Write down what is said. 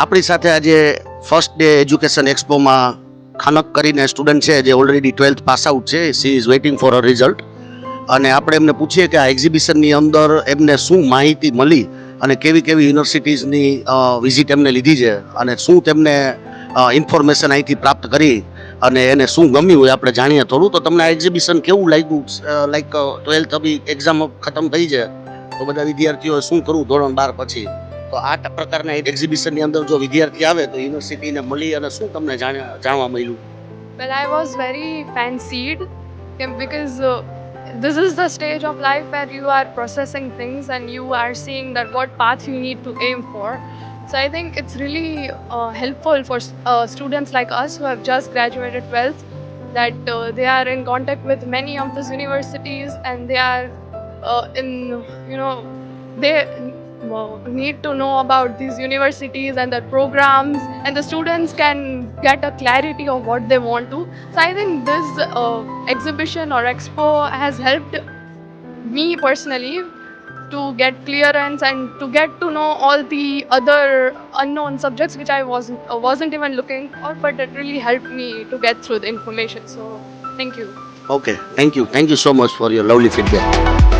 આપણી સાથે આજે ફર્સ્ટ ડે એજ્યુકેશન એક્સપોમાં ખાનક કરીને સ્ટુડન્ટ છે જે ઓલરેડી 12th પાસ આઉટ છે. She is waiting for a result. અને આપણે એમને પૂછીએ કે આ એક્ઝિબિશનની અંદર એમને શું માહિતી મળી અને કેવી કેવી યુનિવર્સિટીઝની વિઝિટ એમને લીધી છે અને શું તેમને ઇન્ફોર્મેશન અહીંથી પ્રાપ્ત કરી અને એને શું ગમ્યું એ આપણે જાણીએ થોડું. તો તમને આ એક્ઝિબિશન કેવું લાગ્યું? લાઈક 12th અભી એક્ઝામ ખતમ થઈ છે તો બધા વિદ્યાર્થીઓએ શું કરવું ધોરણ 12 પછી? તો આ પ્રકારના એક્ઝિબિશનની અંદર જો વિદ્યાર્થી આવે તો યુનિવર્સિટીને મળી અને શું તમને જાણવા મળ્યું? Well, I was very fancied because this is the stage of life where you are processing things and you are seeing that what path you need to aim for. So I think it's really helpful for students like us who have just graduated 12th that they are in contact with many of these universities and they are in, they need to know about these universities and their programs, and the students can get a clarity of what they want to. So I think this exhibition or expo has helped me personally to get clearance and to get to know all the other unknown subjects which I wasn't even looking for, but it really helped me to get through the information. So thank you. Okay, thank you so much for your lovely feedback.